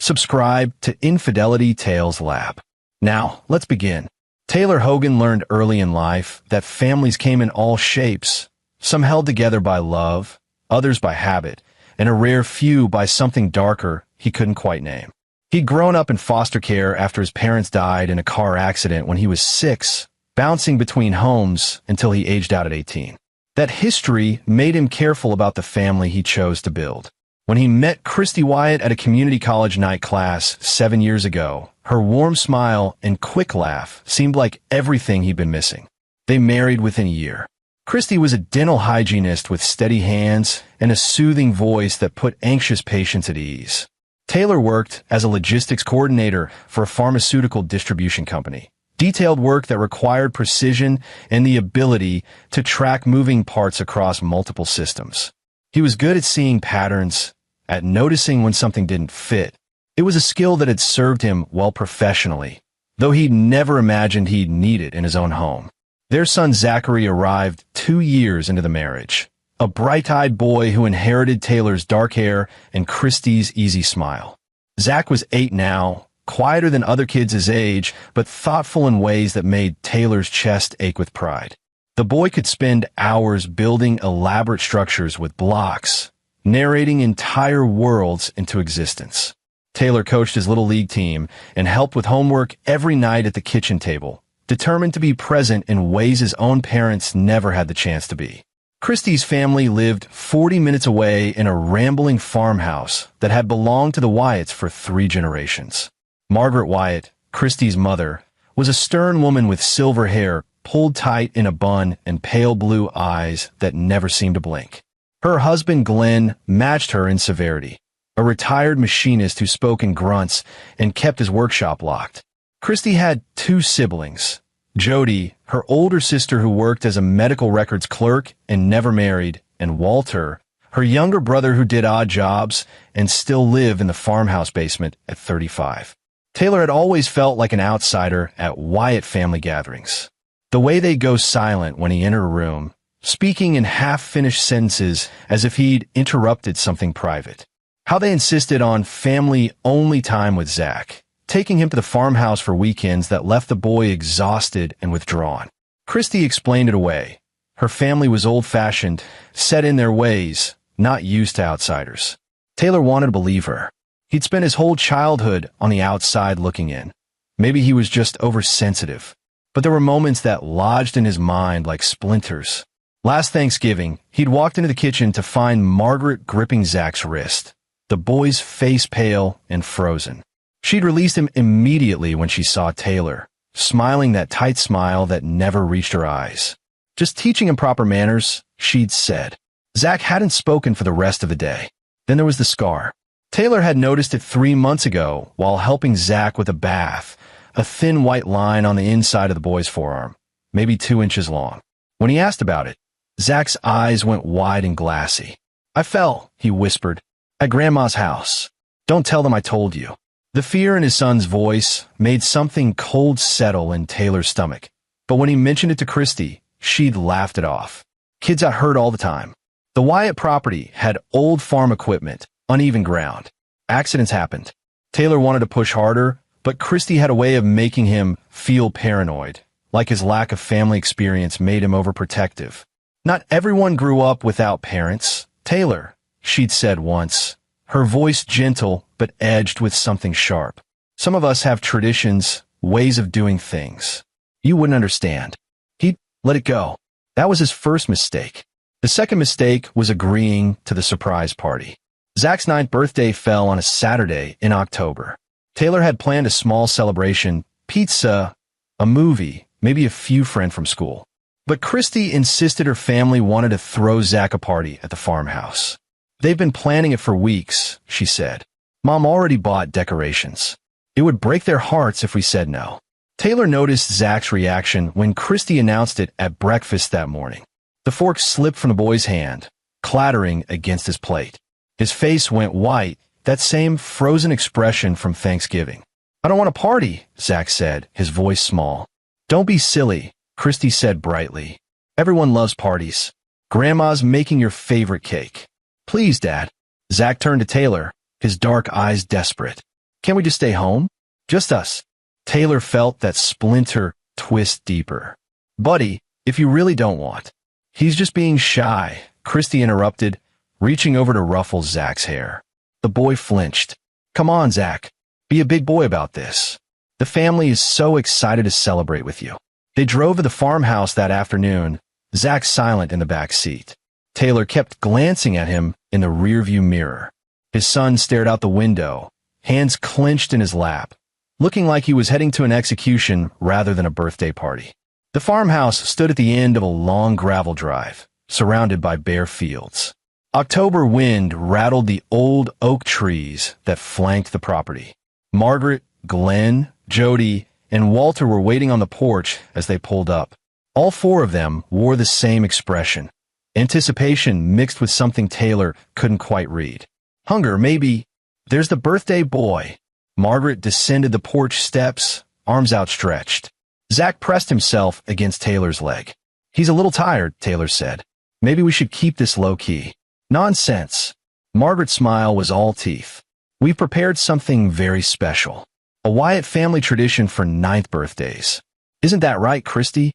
Subscribe to Infidelity Tales Lab. Now, let's begin. Taylor Hogan learned early in life that families came in all shapes, some held together by love, others by habit, and a rare few by something darker he couldn't quite name. He'd grown up in foster care after his parents died in a car accident when he was 6, bouncing between homes until he aged out at 18. That history made him careful about the family he chose to build. When he met Christy Wyatt at a community college night class 7 years ago, her warm smile and quick laugh seemed like everything he'd been missing. They married within a year. Christy was a dental hygienist with steady hands and a soothing voice that put anxious patients at ease. Taylor worked as a logistics coordinator for a pharmaceutical distribution company. Detailed work that required precision and the ability to track moving parts across multiple systems. He was good at seeing patterns, at noticing when something didn't fit. It was a skill that had served him well professionally, though he'd never imagined he'd need it in his own home. Their son Zachary arrived 2 years into the marriage, a bright-eyed boy who inherited Taylor's dark hair and Christy's easy smile. Zach was 8 now, quieter than other kids his age, but thoughtful in ways that made Taylor's chest ache with pride. The boy could spend hours building elaborate structures with blocks, narrating entire worlds into existence. Taylor coached his little league team and helped with homework every night at the kitchen table, determined to be present in ways his own parents never had the chance to be. Christy's family lived 40 minutes away in a rambling farmhouse that had belonged to the Wyatts for 3 generations. Margaret Wyatt, Christy's mother, was a stern woman with silver hair pulled tight in a bun and pale blue eyes that never seemed to blink. Her husband Glenn matched her in severity, a retired machinist who spoke in grunts and kept his workshop locked. Christy had 2 siblings, Jody, her older sister who worked as a medical records clerk and never married, and Walter, her younger brother who did odd jobs and still lived in the farmhouse basement at 35. Taylor had always felt like an outsider at Wyatt family gatherings. The way they go silent when he entered a room, speaking in half-finished sentences as if he'd interrupted something private. How they insisted on family-only time with Zach, taking him to the farmhouse for weekends that left the boy exhausted and withdrawn. Christy explained it away. Her family was old-fashioned, set in their ways, not used to outsiders. Taylor wanted to believe her. He'd spent his whole childhood on the outside looking in. Maybe he was just oversensitive. But there were moments that lodged in his mind like splinters. Last Thanksgiving, he'd walked into the kitchen to find Margaret gripping Zach's wrist, the boy's face pale and frozen. She'd released him immediately when she saw Taylor, smiling that tight smile that never reached her eyes. Just teaching him proper manners, she'd said. Zach hadn't spoken for the rest of the day. Then there was the scar. Taylor had noticed it 3 months ago while helping Zach with a bath, a thin white line on the inside of the boy's forearm, maybe 2 inches long. When he asked about it, Zach's eyes went wide and glassy. "I fell," he whispered, "at Grandma's house. Don't tell them I told you." The fear in his son's voice made something cold settle in Taylor's stomach. But when he mentioned it to Christy, she'd laughed it off. Kids got hurt all the time. The Wyatt property had old farm equipment, uneven ground. Accidents happened. Taylor wanted to push harder, but Christy had a way of making him feel paranoid, like his lack of family experience made him overprotective. "Not everyone grew up without parents, Taylor," she'd said once, her voice gentle but edged with something sharp. "Some of us have traditions, ways of doing things. You wouldn't understand." He'd let it go. That was his first mistake. The second mistake was agreeing to the surprise party. Zach's 9th birthday fell on a Saturday in October. Taylor had planned a small celebration, pizza, a movie, maybe a few friends from school. But Christy insisted her family wanted to throw Zach a party at the farmhouse. "They've been planning it for weeks," she said. "Mom already bought decorations. It would break their hearts if we said no." Taylor noticed Zach's reaction when Christy announced it at breakfast that morning. The fork slipped from the boy's hand, clattering against his plate. His face went white, that same frozen expression from Thanksgiving. "I don't want a party," Zach said, his voice small. "Don't be silly," Christy said brightly. "Everyone loves parties. Grandma's making your favorite cake." "Please, Dad." Zach turned to Taylor, his dark eyes desperate. Can't we just stay home? Just us. Taylor felt that splinter twist deeper. Buddy, if you really don't want. He's just being shy, Christy interrupted, reaching over to ruffle Zach's hair. The boy flinched. Come on, Zach. Be a big boy about this. The family is so excited to celebrate with you. They drove to the farmhouse that afternoon, Zach silent in the back seat. Taylor kept glancing at him in the rearview mirror. His son stared out the window, hands clenched in his lap, looking like he was heading to an execution rather than a birthday party. The farmhouse stood at the end of a long gravel drive, surrounded by bare fields. October wind rattled the old oak trees that flanked the property. Margaret, Glenn, Jody, and Walter were waiting on the porch as they pulled up. All four of them wore the same expression, anticipation mixed with something Taylor couldn't quite read. Hunger, maybe. There's the birthday boy. Margaret descended the porch steps, arms outstretched. Zach pressed himself against Taylor's leg. He's a little tired, Taylor said. Maybe we should keep this low-key. Nonsense. Margaret's smile was all teeth. We've prepared something very special. A Wyatt family tradition for 9th birthdays. Isn't that right, Christy?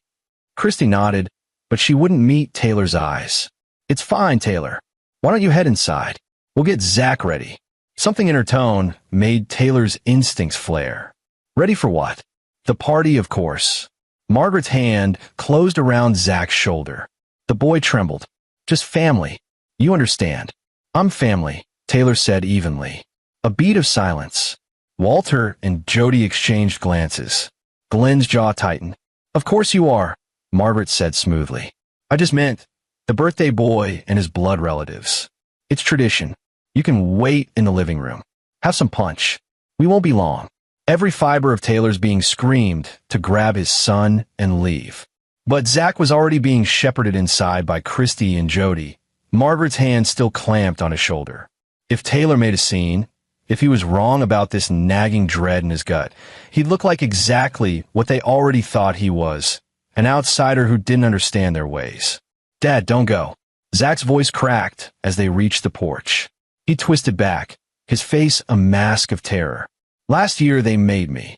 Christy nodded, but she wouldn't meet Taylor's eyes. It's fine, Taylor. Why don't you head inside? We'll get Zach ready. Something in her tone made Taylor's instincts flare. Ready for what? The party, of course. Margaret's hand closed around Zach's shoulder. The boy trembled. Just family. You understand. I'm family, Taylor said evenly. A beat of silence. Walter and Jody exchanged glances. Glenn's jaw tightened. Of course you are, Margaret said smoothly. I just meant the birthday boy and his blood relatives. It's tradition. You can wait in the living room. Have some punch. We won't be long. Every fiber of Taylor's being screamed to grab his son and leave. But Zach was already being shepherded inside by Christy and Jody, Margaret's hand still clamped on his shoulder. If Taylor made a scene, if he was wrong about this nagging dread in his gut, he'd look like exactly what they already thought he was, an outsider who didn't understand their ways. Dad, don't go. Zach's voice cracked as they reached the porch. He twisted back, his face a mask of terror. Last year they made me.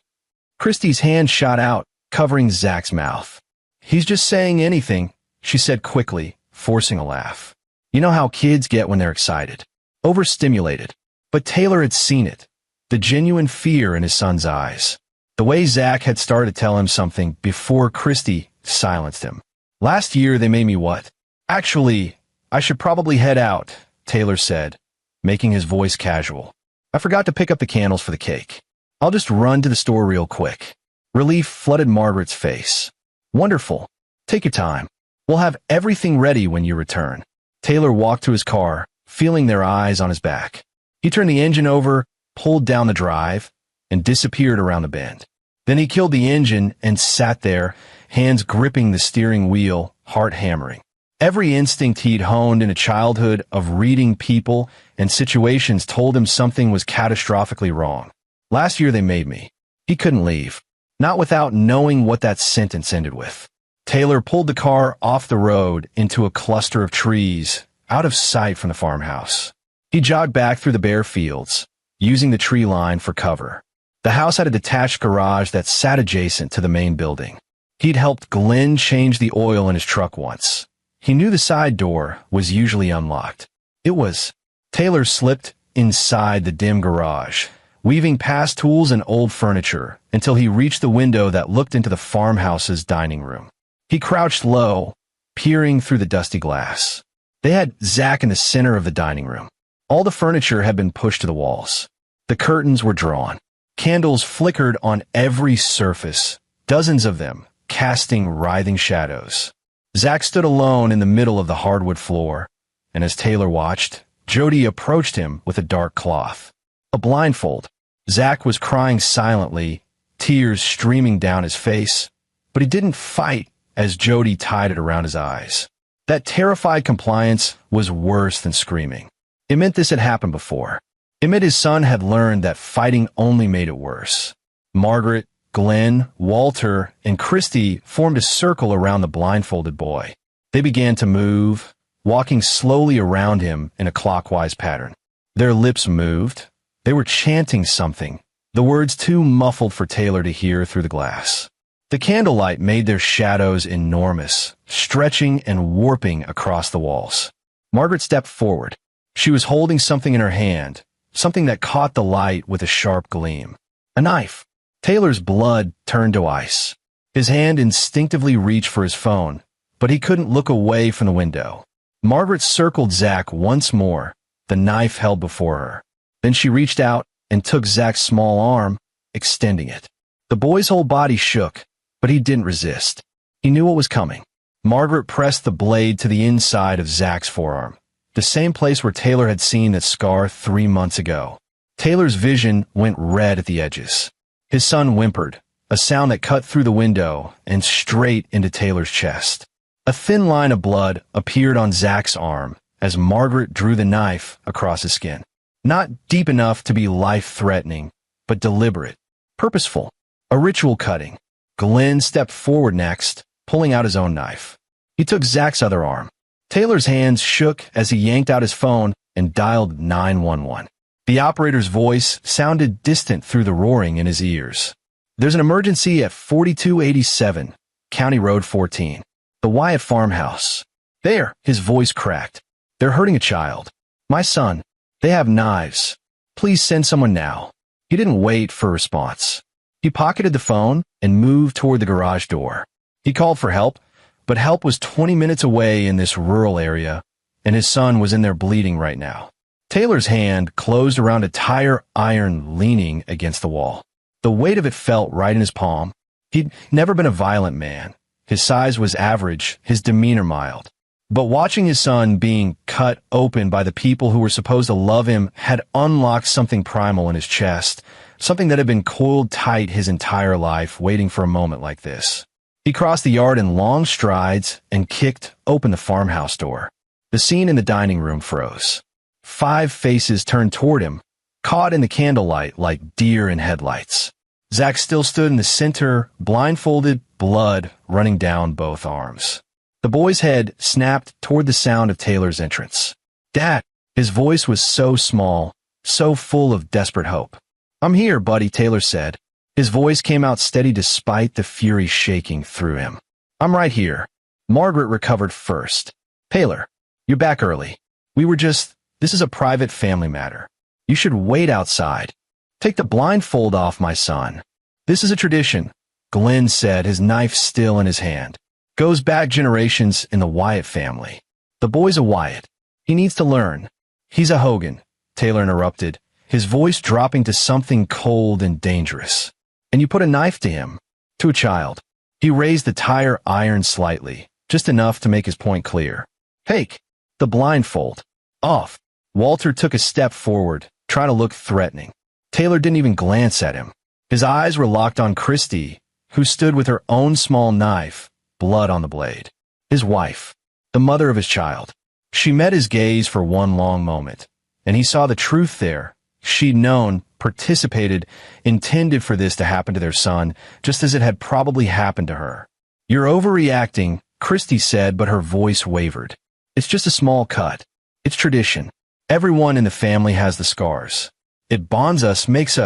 Christy's hand shot out, covering Zach's mouth. He's just saying anything, she said quickly, forcing a laugh. You know how kids get when they're excited. Overstimulated. But Taylor had seen it. The genuine fear in his son's eyes. The way Zach had started to tell him something before Christy silenced him. Last year they made me what? Actually, I should probably head out, Taylor said, making his voice casual. I forgot to pick up the candles for the cake. I'll just run to the store real quick. Relief flooded Margaret's face. Wonderful. Take your time. We'll have everything ready when you return. Taylor walked to his car, feeling their eyes on his back. He turned the engine over, pulled down the drive, and disappeared around the bend. Then he killed the engine and sat there, hands gripping the steering wheel, heart hammering. Every instinct he'd honed in a childhood of reading people and situations told him something was catastrophically wrong. Last year they made me. He couldn't leave. Not without knowing what that sentence ended with. Taylor pulled the car off the road into a cluster of trees, out of sight from the farmhouse. He jogged back through the bare fields, using the tree line for cover. The house had a detached garage that sat adjacent to the main building. He'd helped Glenn change the oil in his truck once. He knew the side door was usually unlocked. It was. Taylor slipped inside the dim garage, weaving past tools and old furniture until he reached the window that looked into the farmhouse's dining room. He crouched low, peering through the dusty glass. They had Zach in the center of the dining room. All the furniture had been pushed to the walls. The curtains were drawn. Candles flickered on every surface, dozens of them, casting writhing shadows. Zach stood alone in the middle of the hardwood floor, and as Taylor watched, Jody approached him with a dark cloth. A blindfold. Zach was crying silently, tears streaming down his face, but he didn't fight as Jody tied it around his eyes. That terrified compliance was worse than screaming. It meant this had happened before. It meant his son had learned that fighting only made it worse. Margaret, Glenn, Walter, and Christy formed a circle around the blindfolded boy. They began to move, walking slowly around him in a clockwise pattern. Their lips moved. They were chanting something, the words too muffled for Taylor to hear through the glass. The candlelight made their shadows enormous, stretching and warping across the walls. Margaret stepped forward. She was holding something in her hand, something that caught the light with a sharp gleam. A knife. Taylor's blood turned to ice. His hand instinctively reached for his phone, but he couldn't look away from the window. Margaret circled Zach once more, the knife held before her. Then she reached out and took Zach's small arm, extending it. The boy's whole body shook, but he didn't resist. He knew what was coming. Margaret pressed the blade to the inside of Zach's forearm, the same place where Taylor had seen that scar 3 months ago. Taylor's vision went red at the edges. His son whimpered, a sound that cut through the window and straight into Taylor's chest. A thin line of blood appeared on Zach's arm as Margaret drew the knife across his skin. Not deep enough to be life-threatening, but deliberate, purposeful, a ritual cutting. Glenn stepped forward next, pulling out his own knife. He took Zach's other arm. Taylor's hands shook as he yanked out his phone and dialed 911. The operator's voice sounded distant through the roaring in his ears. There's an emergency at 4287, County Road 14. The Wyatt farmhouse. There, his voice cracked. They're hurting a child. My son. They have knives. Please send someone now. He didn't wait for a response. He pocketed the phone and moved toward the garage door. He called for help, but help was 20 minutes away in this rural area, and his son was in there bleeding right now. Taylor's hand closed around a tire iron leaning against the wall. The weight of it felt right in his palm. He'd never been a violent man. His size was average, his demeanor mild. But watching his son being cut open by the people who were supposed to love him had unlocked something primal in his chest, something that had been coiled tight his entire life, waiting for a moment like this. He crossed the yard in long strides and kicked open the farmhouse door. The scene in the dining room froze. 5 faces turned toward him, caught in the candlelight like deer in headlights. Zach still stood in the center, blindfolded, blood running down both arms. The boy's head snapped toward the sound of Taylor's entrance. Dad! His voice was so small, so full of desperate hope. I'm here, buddy, Taylor said. His voice came out steady despite the fury shaking through him. I'm right here. Margaret recovered first. Taylor, you're back early. This is a private family matter. You should wait outside. Take the blindfold off, my son. This is a tradition, Glenn said, his knife still in his hand. Goes back generations in the Wyatt family. The boy's a Wyatt. He needs to learn. He's a Hogan, Taylor interrupted, his voice dropping to something cold and dangerous. And you put a knife to him, to a child. He raised the tire iron slightly, just enough to make his point clear. Take the blindfold off. Walter took a step forward, trying to look threatening. Taylor didn't even glance at him. His eyes were locked on Christy, who stood with her own small knife, blood on the blade. His wife, the mother of his child. She met his gaze for one long moment, and he saw the truth there. She'd known, participated, intended for this to happen to their son, just as it had probably happened to her. You're overreacting, Christy said, but her voice wavered. It's just a small cut. It's tradition. Everyone in the family has the scars. It bonds us, makes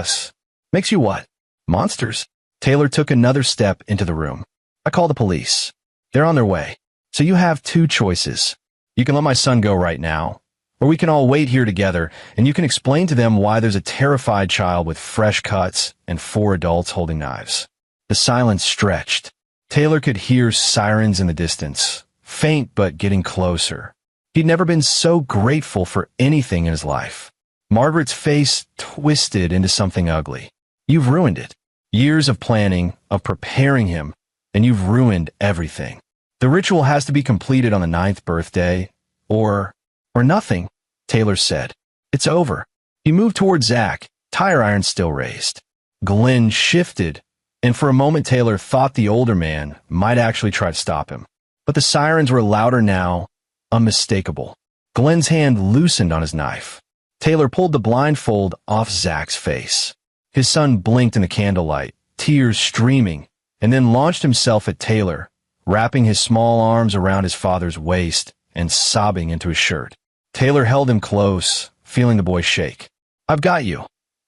you what? Monsters? Taylor took another step into the room. I call the police. They're on their way. So you have 2 choices. You can let my son go right now, or we can all wait here together, and you can explain to them why there's a terrified child with fresh cuts and 4 adults holding knives. The silence stretched. Taylor could hear sirens in the distance, faint but getting closer. He'd never been so grateful for anything in his life. Margaret's face twisted into something ugly. You've ruined it. Years of planning, of preparing him, and you've ruined everything. The ritual has to be completed on the 9th birthday, or nothing, Taylor said. It's over. He moved toward Zach, tire iron still raised. Glenn shifted, and for a moment Taylor thought the older man might actually try to stop him. But the sirens were louder now, unmistakable. Glenn's hand loosened on his knife. Taylor pulled the blindfold off Zach's face. His son blinked in the candlelight, tears streaming, and then launched himself at Taylor, wrapping his small arms around his father's waist and sobbing into his shirt. Taylor held him close, feeling the boy shake. I've got you.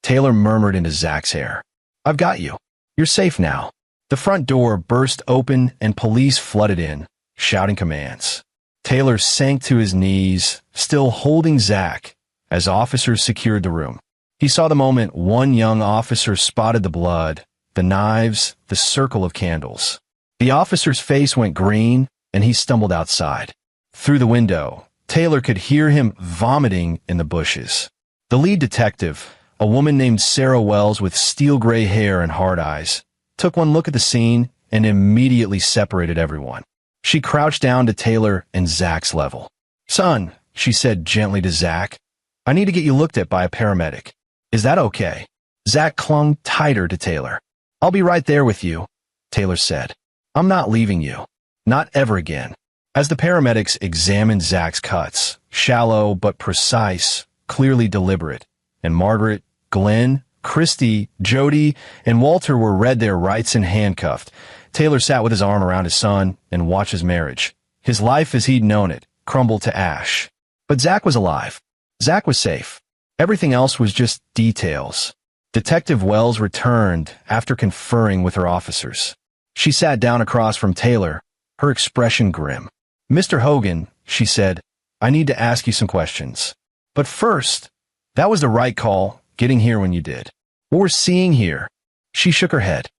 Taylor murmured into Zach's ear. "I've got you. You're safe now." The front door burst open and police flooded in, shouting commands. Taylor sank to his knees, still holding Zach, as officers secured the room. He saw the moment one young officer spotted the blood, the knives, the circle of candles. The officer's face went green, and he stumbled outside. Through the window, Taylor could hear him vomiting in the bushes. The lead detective, a woman named Sarah Wells with steel-gray hair and hard eyes, took one look at the scene and immediately separated everyone. She crouched down to Taylor and Zach's level. "Son," she said gently to Zach, "I need to get you looked at by a paramedic. Is that okay?" Zach clung tighter to Taylor. "I'll be right there with you," Taylor said. "I'm not leaving you. Not ever again." As the paramedics examined Zach's cuts, shallow but precise, clearly deliberate, and Margaret, Glenn, Christy, Jody, and Walter were read their rights and handcuffed, Taylor sat with his arm around his son and watched his marriage, his life as he'd known it, crumble to ash. But Zach was alive. Zach was safe. Everything else was just details. Detective Wells returned after conferring with her officers. She sat down across from Taylor, her expression grim. "Mr. Hogan," she said, "I need to ask you some questions. But first, that was the right call, getting here when you did. What we're seeing here," she shook her head,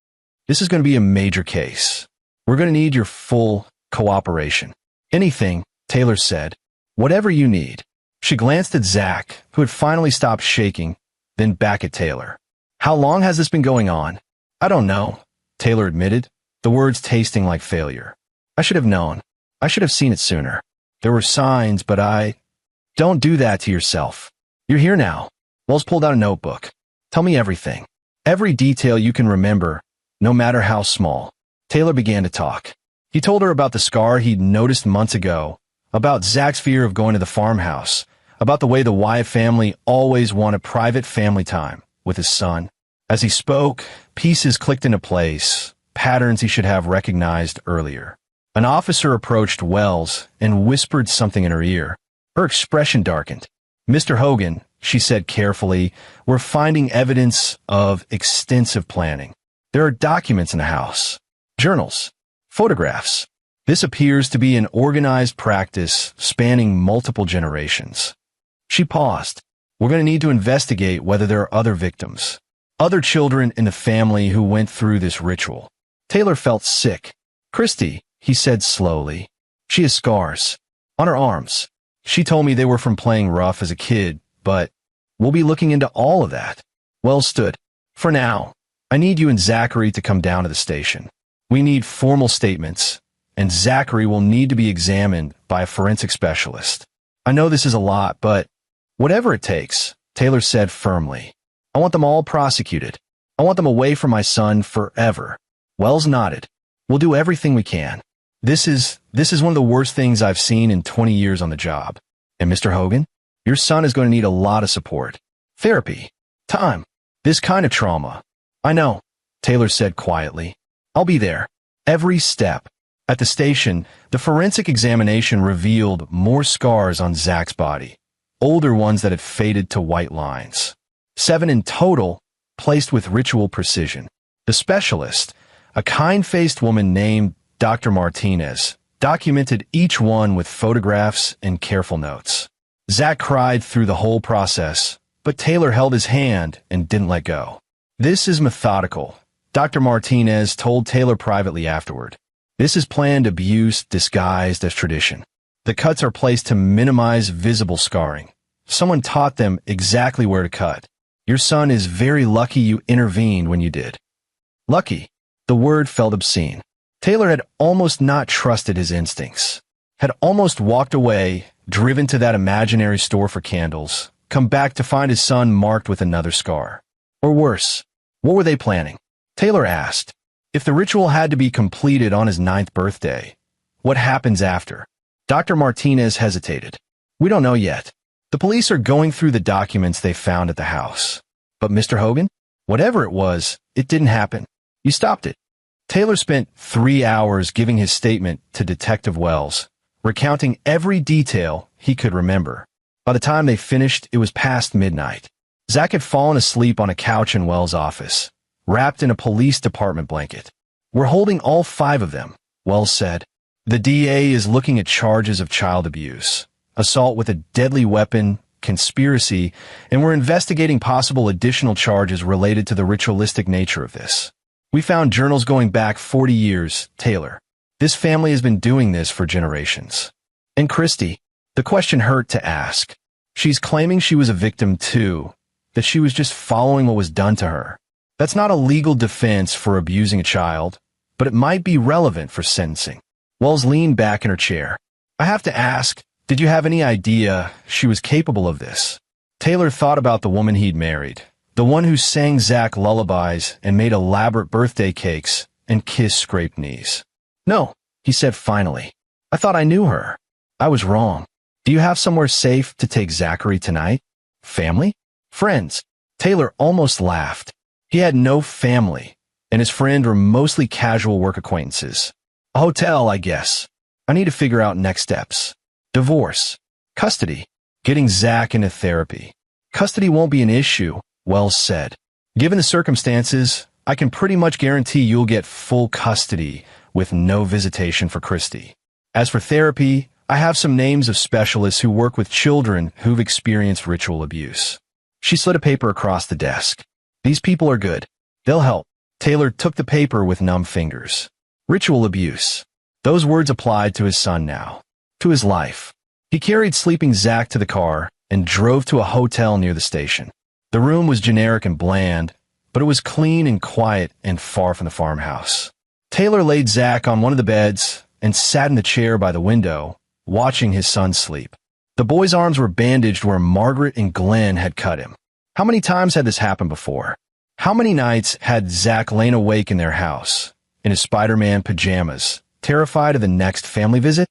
"this is going to be a major case. We're going to need your full cooperation." "Anything," Taylor said, "whatever you need." She glanced at Zach, who had finally stopped shaking, then back at Taylor. "How long has this been going on?" "I don't know," Taylor admitted, the words tasting like failure. "I should have known. I should have seen it sooner. There were signs, but Don't do that to yourself. You're here now." Wells pulled out a notebook. "Tell me everything. Every detail you can remember, no matter how small." Taylor began to talk. He told her about the scar he'd noticed months ago, about Zach's fear of going to the farmhouse, about the way the Wyatt family always wanted private family time with his son. As he spoke, pieces clicked into place, patterns he should have recognized earlier. An officer approached Wells and whispered something in her ear. Her expression darkened. "Mr. Hogan," she said carefully, "we're finding evidence of extensive planning. There are documents in the house, journals, photographs. This appears to be an organized practice spanning multiple generations." She paused. "We're going to need to investigate whether there are other victims, other children in the family who went through this ritual." Taylor felt sick. "Christy," he said slowly, "she has scars on her arms. She told me they were from playing rough as a kid, but we'll be looking into all of that." Wells stood. "For now, I need you and Zachary to come down to the station. We need formal statements, and Zachary will need to be examined by a forensic specialist. I know this is a lot, but whatever it takes," Taylor said firmly. "I want them all prosecuted. I want them away from my son forever." Wells nodded. "We'll do everything we can. This is one of the worst things I've seen in 20 years on the job. And Mr. Hogan, your son is going to need a lot of support. Therapy. Time. This kind of trauma." "I know," Taylor said quietly. "I'll be there. Every step." At the station, the forensic examination revealed more scars on Zach's body, older ones that had faded to white lines. 7 in total, placed with ritual precision. The specialist, a kind-faced woman named Dr. Martinez, documented each one with photographs and careful notes. Zach cried through the whole process, but Taylor held his hand and didn't let go. "This is methodical," Dr. Martinez told Taylor privately afterward. "This is planned abuse disguised as tradition. The cuts are placed to minimize visible scarring. Someone taught them exactly where to cut. Your son is very lucky you intervened when you did." Lucky. The word felt obscene. Taylor had almost not trusted his instincts, had almost walked away, driven to that imaginary store for candles, come back to find his son marked with another scar. Or worse, what were they planning? Taylor asked. If the ritual had to be completed on his 9th birthday, what happens after? Dr. Martinez hesitated. "We don't know yet. The police are going through the documents they found at the house. But Mr. Hogan, whatever it was, it didn't happen. You stopped it." Taylor spent 3 hours giving his statement to Detective Wells, recounting every detail he could remember. By the time they finished, it was past midnight. Zach had fallen asleep on a couch in Wells' office, wrapped in a police department blanket. "We're holding all 5 of them," Wells said. "The DA is looking at charges of child abuse, assault with a deadly weapon, conspiracy, and we're investigating possible additional charges related to the ritualistic nature of this. We found journals going back 40 years, Taylor. This family has been doing this for generations." And Christy, the question hurt to ask. She's claiming she was a victim too, that she was just following what was done to her. That's not a legal defense for abusing a child, but it might be relevant for sentencing. Wells leaned back in her chair. "I have to ask, did you have any idea she was capable of this?" Taylor thought about the woman he'd married, the one who sang Zach lullabies and made elaborate birthday cakes and kissed scraped knees. "No," he said finally. "I thought I knew her. I was wrong. Do you have somewhere safe to take Zachary tonight? Family? Friends?" Taylor almost laughed. He had no family, and his friends were mostly casual work acquaintances. "A hotel, I guess. I need to figure out next steps. Divorce. Custody. Getting Zach into therapy. Custody won't be an issue," Wells said. "Given the circumstances, I can pretty much guarantee you'll get full custody with no visitation for Christy. As for therapy, I have some names of specialists who work with children who've experienced ritual abuse." She slid a paper across the desk. "These people are good. They'll help." Taylor took the paper with numb fingers. Ritual abuse. Those words applied to his son now, to his life. He carried sleeping Zach to the car and drove to a hotel near the station. The room was generic and bland, but it was clean and quiet and far from the farmhouse. Taylor laid Zach on one of the beds and sat in the chair by the window, watching his son sleep. The boy's arms were bandaged where Margaret and Glenn had cut him. How many times had this happened before? How many nights had Zach lain awake in their house, in his Spider-Man pajamas, terrified of the next family visit?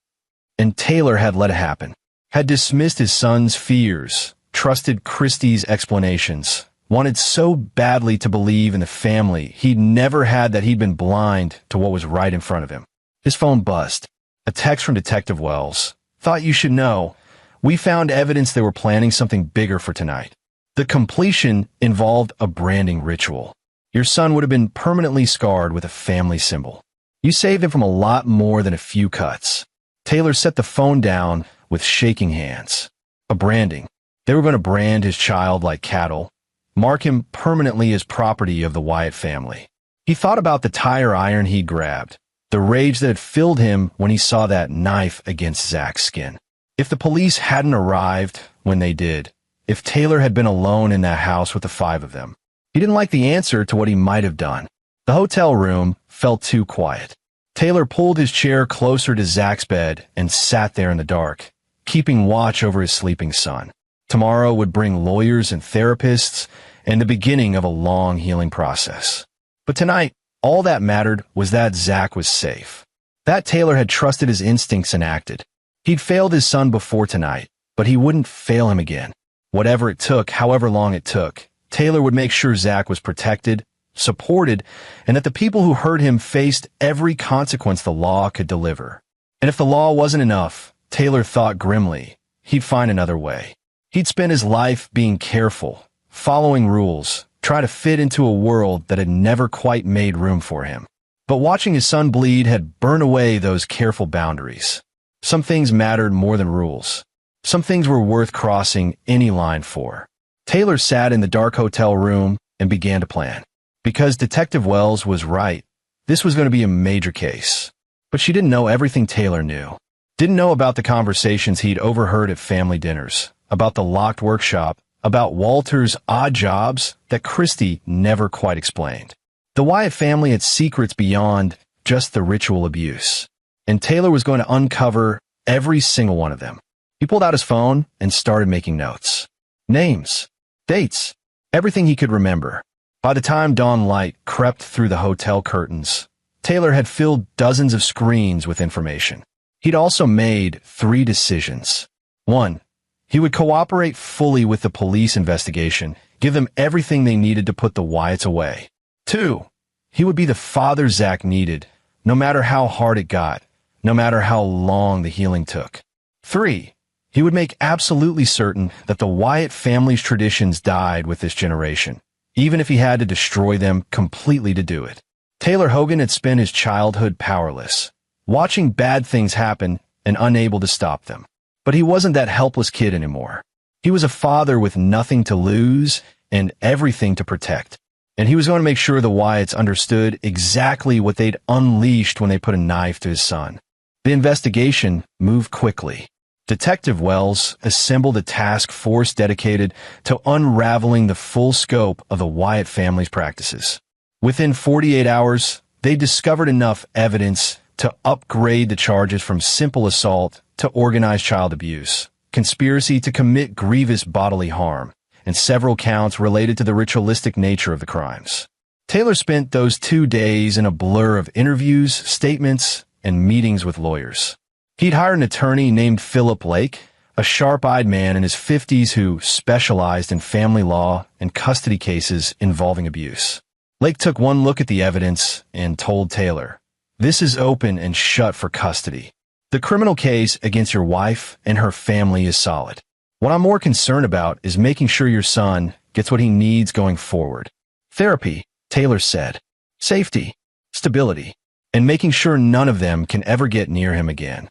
And Taylor had let it happen, had dismissed his son's fears, trusted Christie's explanations, wanted so badly to believe in the family he'd never had that he'd been blind to what was right in front of him. His phone buzzed. A text from Detective Wells. "Thought you should know. We found evidence they were planning something bigger for tonight. The completion involved a branding ritual. Your son would have been permanently scarred with a family symbol. You saved him from a lot more than a few cuts." Taylor set the phone down with shaking hands. A branding. They were going to brand his child like cattle, mark him permanently as property of the Wyatt family. He thought about the tire iron he'd grabbed, the rage that had filled him when he saw that knife against Zach's skin. If the police hadn't arrived when they did, if Taylor had been alone in that house with the 5 of them, he didn't like the answer to what he might have done. The hotel room felt too quiet. Taylor pulled his chair closer to Zach's bed and sat there in the dark, keeping watch over his sleeping son. Tomorrow would bring lawyers and therapists and the beginning of a long healing process. But tonight, all that mattered was that Zach was safe. That Taylor had trusted his instincts and acted. He'd failed his son before tonight, but he wouldn't fail him again. Whatever it took, however long it took, Taylor would make sure Zach was protected, supported, and that the people who hurt him faced every consequence the law could deliver. And if the law wasn't enough, Taylor thought grimly, he'd find another way. He'd spend his life being careful, following rules, try to fit into a world that had never quite made room for him. But watching his son bleed had burned away those careful boundaries. Some things mattered more than rules. Some things were worth crossing any line for. Taylor sat in the dark hotel room and began to plan. Because Detective Wells was right, this was going to be a major case. But she didn't know everything Taylor knew. Didn't know about the conversations he'd overheard at family dinners, about the locked workshop, about Walter's odd jobs that Christy never quite explained. The Wyatt family had secrets beyond just the ritual abuse, and Taylor was going to uncover every single one of them. He pulled out his phone and started making notes. Names, dates, everything he could remember. By the time dawn light crept through the hotel curtains, Taylor had filled dozens of screens with information. He'd also made 3 decisions. 1. He would cooperate fully with the police investigation, give them everything they needed to put the Wyatts away. 2. He would be the father Zach needed, no matter how hard it got, no matter how long the healing took. 3. He would make absolutely certain that the Wyatt family's traditions died with this generation, even if he had to destroy them completely to do it. Taylor Hogan had spent his childhood powerless, watching bad things happen and unable to stop them. But he wasn't that helpless kid anymore. He was a father with nothing to lose and everything to protect. And he was going to make sure the Wyatts understood exactly what they'd unleashed when they put a knife to his son. The investigation moved quickly. Detective Wells assembled a task force dedicated to unraveling the full scope of the Wyatt family's practices. Within 48 hours, they discovered enough evidence to upgrade the charges from simple assault to organized child abuse, conspiracy to commit grievous bodily harm, and several counts related to the ritualistic nature of the crimes. Taylor spent those 2 days in a blur of interviews, statements, and meetings with lawyers. He'd hired an attorney named Philip Lake, a sharp-eyed man in his 50s who specialized in family law and custody cases involving abuse. Lake took one look at the evidence and told Taylor, "This is open and shut for custody. The criminal case against your wife and her family is solid. What I'm more concerned about is making sure your son gets what he needs going forward. Therapy," Taylor said, "safety, stability, and making sure none of them can ever get near him again."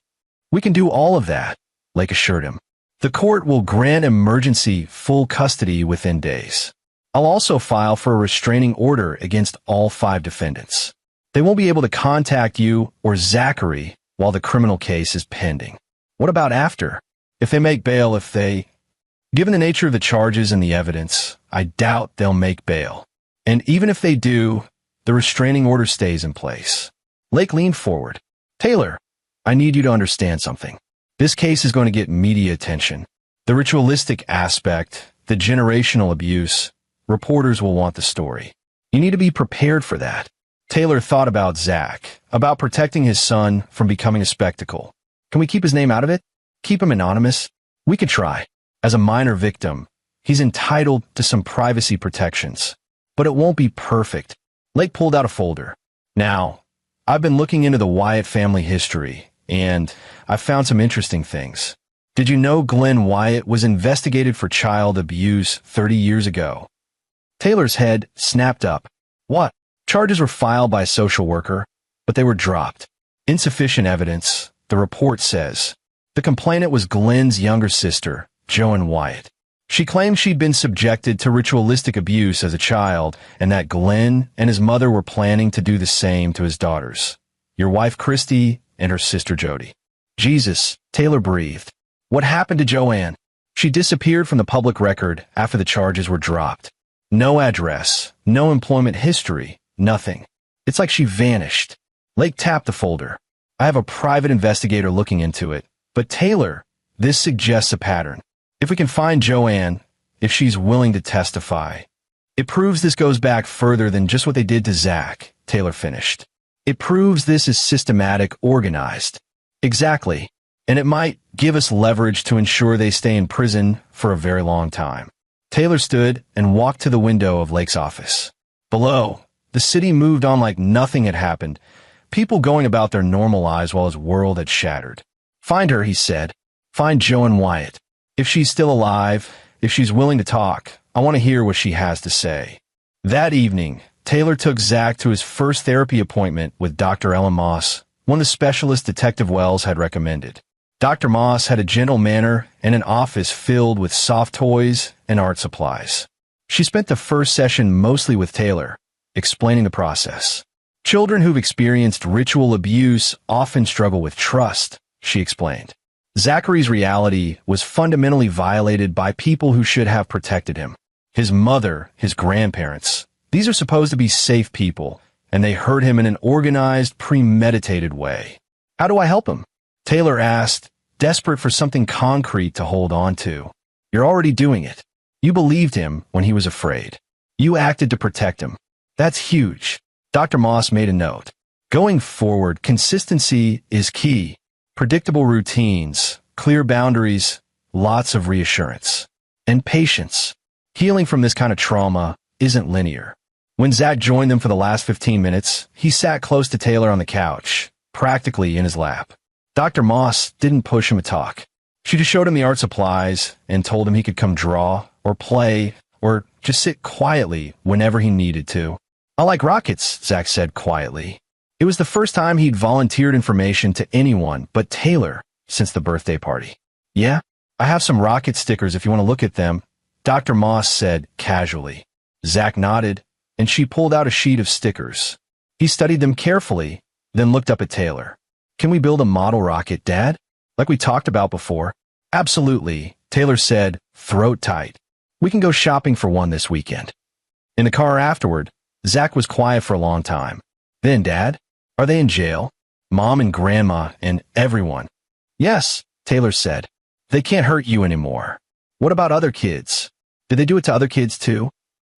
"We can do all of that," Lake assured him. "The court will grant emergency full custody within days. I'll also file for a restraining order against all 5 defendants. They won't be able to contact you or Zachary while the criminal case is pending." "What about after? If they make bail, Given the nature of the charges and the evidence, I doubt they'll make bail. And even if they do, the restraining order stays in place." Lake leaned forward. "Taylor, I need you to understand something. This case is going to get media attention. The ritualistic aspect, the generational abuse, reporters will want the story. You need to be prepared for that." Taylor thought about Zach, about protecting his son from becoming a spectacle. "Can we keep his name out of it? Keep him anonymous?" "We could try. As a minor victim, he's entitled to some privacy protections. But it won't be perfect." Lake pulled out a folder. "Now, I've been looking into the Wyatt family history, and I've found some interesting things. Did you know Glenn Wyatt was investigated for child abuse 30 years ago?" Taylor's head snapped up. "What?" "Charges were filed by a social worker, but they were dropped. Insufficient evidence, the report says. The complainant was Glenn's younger sister, Joan Wyatt. She claimed she'd been subjected to ritualistic abuse as a child and that Glenn and his mother were planning to do the same to his daughters, your wife Christy and her sister Jody." "Jesus," Taylor breathed. "What happened to Joanne?" "She disappeared from the public record after the charges were dropped. No address, no employment history, nothing. It's like she vanished." Lake tapped the folder. "I have a private investigator looking into it. But Taylor, this suggests a pattern. If we can find Joanne, if she's willing to testify, it proves this goes back further than just what they did to Zach," Taylor finished. "It proves this is systematic, organized." "Exactly. And it might give us leverage to ensure they stay in prison for a very long time." Taylor stood and walked to the window of Lake's office. Below, the city moved on like nothing had happened, people going about their normal lives while his world had shattered. "Find her," he said. "Find Joan Wyatt. If she's still alive, if she's willing to talk, I want to hear what she has to say." That evening, Taylor took Zach to his first therapy appointment with Dr. Ellen Moss, one of the specialists Detective Wells had recommended. Dr. Moss had a gentle manner and an office filled with soft toys and art supplies. She spent the first session mostly with Taylor, explaining the process. "Children who've experienced ritual abuse often struggle with trust," she explained. "Zachary's reality was fundamentally violated by people who should have protected him. His mother, his grandparents. These are supposed to be safe people, and they hurt him in an organized, premeditated way. How do I help him?" Taylor asked, desperate for something concrete to hold on to. "You're already doing it. You believed him when he was afraid. You acted to protect him. That's huge." Dr. Moss made a note. "Going forward, consistency is key. Predictable routines, clear boundaries, lots of reassurance. And patience. Healing from this kind of trauma isn't linear." When Zach joined them for the last 15 minutes, he sat close to Taylor on the couch, practically in his lap. Dr. Moss didn't push him to talk. She just showed him the art supplies and told him he could come draw or play or just sit quietly whenever he needed to. I like rockets, Zach said quietly. It was the first time he'd volunteered information to anyone but Taylor since the birthday party. Yeah, I have some rocket stickers if you want to look at them, Dr. Moss said casually. Zach nodded, and she pulled out a sheet of stickers. He studied them carefully, then looked up at Taylor. Can we build a model rocket, Dad? Like we talked about before? Absolutely, Taylor said, throat tight. We can go shopping for one this weekend. In the car afterward, Zach was quiet for a long time. Then, Dad, are they in jail? Mom and Grandma and everyone. Yes, Taylor said. They can't hurt you anymore. What about other kids? Did they do it to other kids too?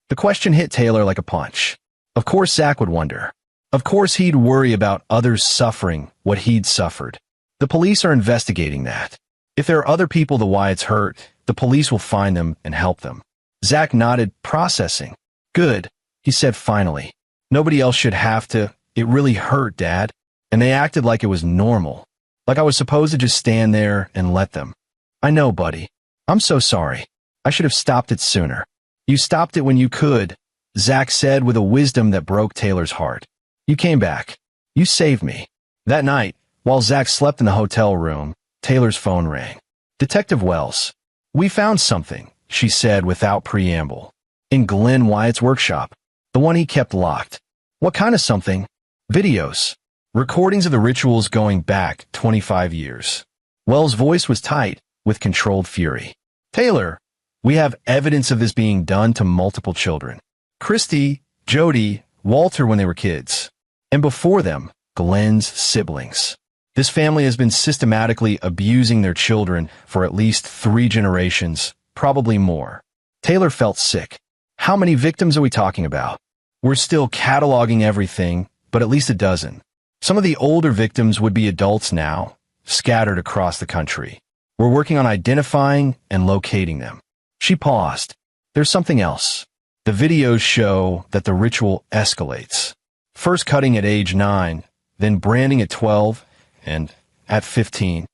The question hit Taylor like a punch. Of course Zach would wonder. Of course he'd worry about others suffering what he'd suffered. The police are investigating that. If there are other people the Wyatts hurt, the police will find them and help them. Zach nodded, processing. Good, he said finally. Nobody else should have to. It really hurt, Dad. And they acted like it was normal. Like I was supposed to just stand there and let them. I know, buddy. I'm so sorry. I should have stopped it sooner. You stopped it when you could, Zach said with a wisdom that broke Taylor's heart. You came back. You saved me. That night, while Zach slept in the hotel room, Taylor's phone rang. Detective Wells. We found something, she said without preamble. In Glenn Wyatt's workshop. The one he kept locked. What kind of something? Videos. Recordings of the rituals going back 25 years. Wells' voice was tight, with controlled fury. Taylor, we have evidence of this being done to multiple children. Christy, Jody, Walter when they were kids. And before them, Glenn's siblings. This family has been systematically abusing their children for at least 3 generations, probably more. Taylor felt sick. How many victims are we talking about? We're still cataloging everything, but at least a dozen. Some of the older victims would be adults now, scattered across the country. We're working on identifying and locating them. She paused. There's something else. The videos show that the ritual escalates. First cutting at age 9, then branding at 12, and at 15.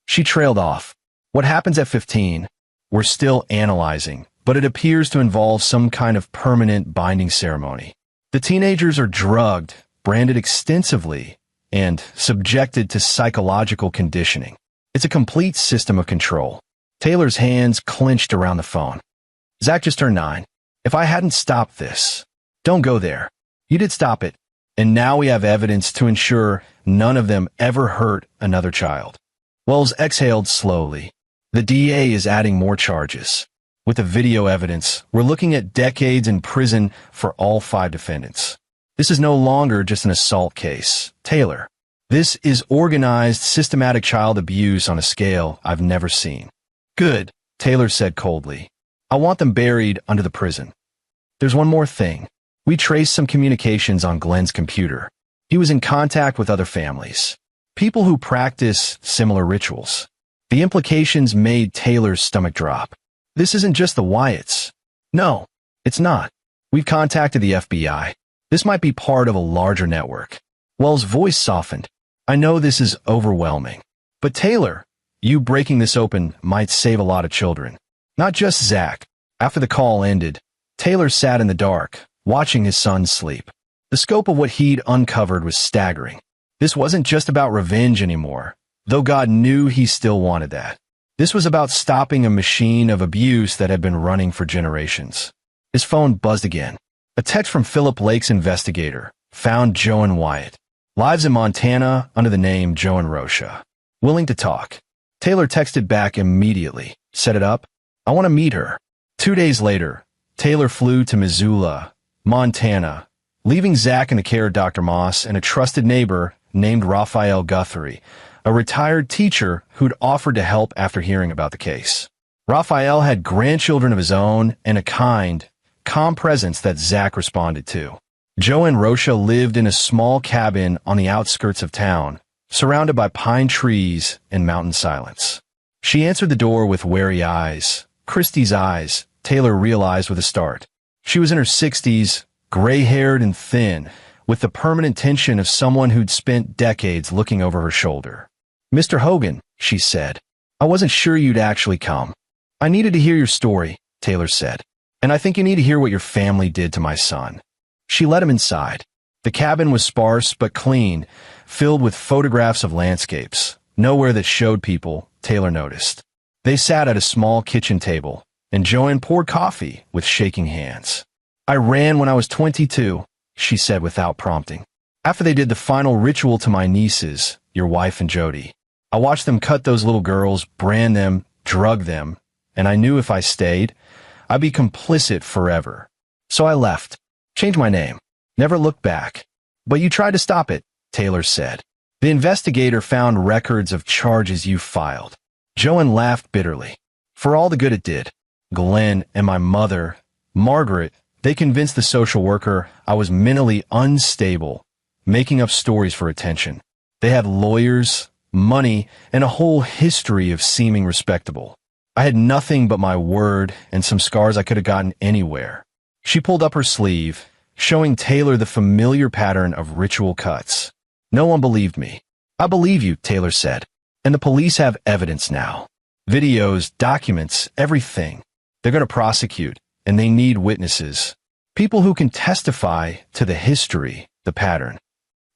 She trailed off. What happens at 15? We're still analyzing, but it appears to involve some kind of permanent binding ceremony. The teenagers are drugged, branded extensively, and subjected to psychological conditioning. It's a complete system of control. Taylor's hands clenched around the phone. Zach just turned 9. If I hadn't stopped this. Don't go there. You did stop it. And now we have evidence to ensure none of them ever hurt another child. Wells exhaled slowly. The DA is adding more charges. With the video evidence, we're looking at decades in prison for all 5 defendants. This is no longer just an assault case, Taylor. This is organized, systematic child abuse on a scale I've never seen. Good, Taylor said coldly. I want them buried under the prison. There's one more thing. We traced some communications on Glenn's computer. He was in contact with other families. People who practice similar rituals. The implications made Taylor's stomach drop. This isn't just the Wyatts. No, it's not. We've contacted the FBI. This might be part of a larger network. Wells' voice softened. I know this is overwhelming. But Taylor, you breaking this open might save a lot of children. Not just Zach. After the call ended, Taylor sat in the dark, watching his son sleep. The scope of what he'd uncovered was staggering. This wasn't just about revenge anymore, though God knew he still wanted that. This was about stopping a machine of abuse that had been running for generations. His phone buzzed again. A text from Philip Lake's investigator found Joan Wyatt. Lives in Montana under the name Joan Rocha. Willing to talk. Taylor texted back immediately. Set it up. I want to meet her. 2 days later, Taylor flew to Missoula, Montana, leaving Zach in the care of Dr. Moss and a trusted neighbor named Raphael Guthrie, a retired teacher who'd offered to help after hearing about the case. Raphael had grandchildren of his own and a kind, calm presence that Zach responded to. Joan Rocha lived in a small cabin on the outskirts of town, surrounded by pine trees and mountain silence. She answered the door with wary eyes. Christie's eyes, Taylor realized with a start. She was in her 60s, gray-haired and thin, with the permanent tension of someone who'd spent decades looking over her shoulder. Mr. Hogan, she said. I wasn't sure you'd actually come. I needed to hear your story, Taylor said. And I think you need to hear what your family did to my son. She let him inside. The cabin was sparse but clean, filled with photographs of landscapes. Nowhere that showed people, Taylor noticed. They sat at a small kitchen table, and Joanne poured coffee with shaking hands. I ran when I was 22, she said without prompting. After they did the final ritual to my nieces, your wife and Jody. I watched them cut those little girls, brand them, drug them, and I knew if I stayed, I'd be complicit forever. So I left. Changed my name. Never looked back. But you tried to stop it, Taylor said. The investigator found records of charges you filed. Joanne laughed bitterly. For all the good it did. Glenn and my mother, Margaret, they convinced the social worker I was mentally unstable, making up stories for attention. They had lawyers, money, and a whole history of seeming respectable. I had nothing but my word and some scars I could have gotten anywhere. She pulled up her sleeve, showing Taylor the familiar pattern of ritual cuts. No one believed me. I believe you, Taylor said. And the police have evidence now. Videos, documents, everything. They're going to prosecute, and they need witnesses. People who can testify to the history, the pattern.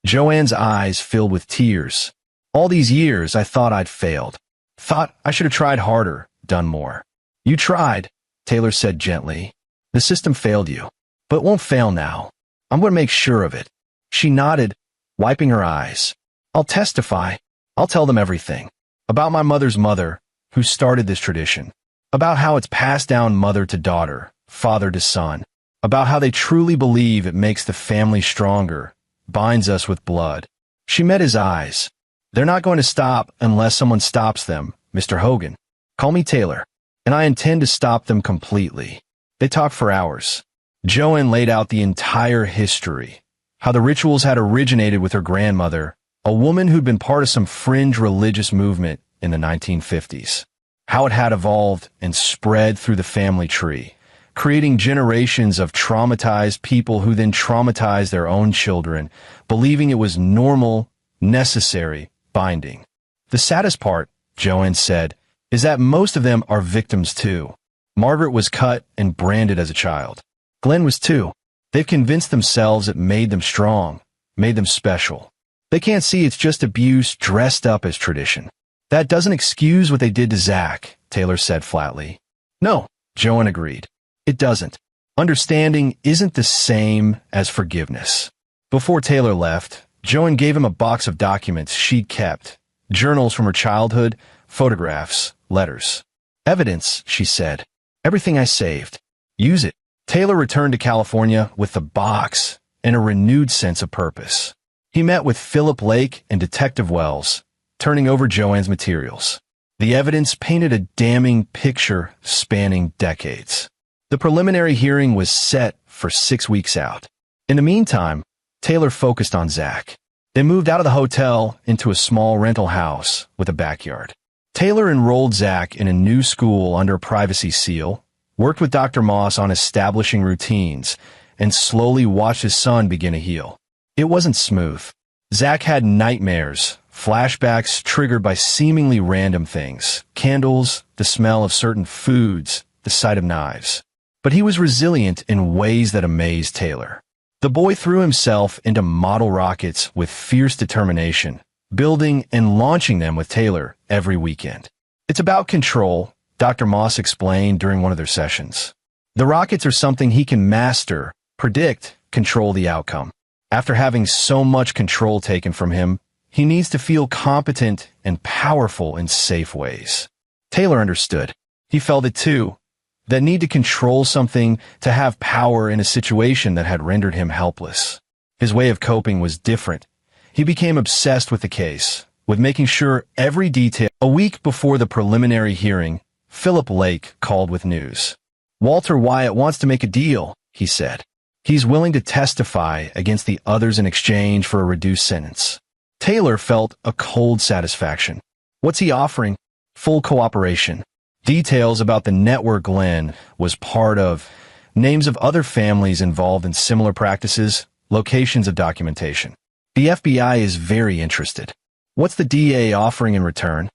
Joanne's eyes filled with tears. All these years I thought I'd failed. Thought I should have tried harder, done more. You tried, Taylor said gently. The system failed you, but it won't fail now. I'm going to make sure of it. She nodded, wiping her eyes. I'll testify. I'll tell them everything. About my mother's mother, who started this tradition. About how it's passed down mother to daughter, father to son. About how they truly believe it makes the family stronger, binds us with blood. She met his eyes. They're not going to stop unless someone stops them, Mr. Hogan. Call me Taylor, and I intend to stop them completely. They talked for hours. Joanne laid out the entire history, how the rituals had originated with her grandmother, a woman who'd been part of some fringe religious movement in the 1950s. How it had evolved and spread through the family tree, creating generations of traumatized people who then traumatized their own children, believing it was normal, necessary, binding. The saddest part, Joanne said, is that most of them are victims too. Margaret was cut and branded as a child. Glenn was too. They've convinced themselves it made them strong, made them special. They can't see it's just abuse dressed up as tradition. That doesn't excuse what they did to Zach, Taylor said flatly. No, Joanne agreed. It doesn't. Understanding isn't the same as forgiveness. Before Taylor left, Joanne gave him a box of documents she'd kept, journals from her childhood, photographs, letters. Evidence, she said. Everything I saved. Use it. Taylor returned to California with the box and a renewed sense of purpose. He met with Philip Lake and Detective Wells, turning over Joanne's materials. The evidence painted a damning picture spanning decades. The preliminary hearing was set for 6 weeks out. In the meantime, Taylor focused on Zach. They moved out of the hotel into a small rental house with a backyard. Taylor enrolled Zach in a new school under a privacy seal, worked with Dr. Moss on establishing routines, and slowly watched his son begin to heal. It wasn't smooth. Zach had nightmares, flashbacks triggered by seemingly random things, candles, the smell of certain foods, the sight of knives. But he was resilient in ways that amazed Taylor. The boy threw himself into model rockets with fierce determination, building and launching them with Taylor every weekend. It's about control, Dr. Moss explained during one of their sessions. The rockets are something he can master, predict, control the outcome. After having so much control taken from him, he needs to feel competent and powerful in safe ways. Taylor understood. He felt it too. That need to control something, to have power in a situation that had rendered him helpless. His way of coping was different. He became obsessed with the case, with making sure every detail. A week before the preliminary hearing, Philip Lake called with news. Walter Wyatt wants to make a deal, he said. He's willing to testify against the others in exchange for a reduced sentence. Taylor felt a cold satisfaction. What's he offering? Full cooperation. Details about the network Glenn was part of, names of other families involved in similar practices, locations of documentation. The FBI is very interested. What's the DA offering in return?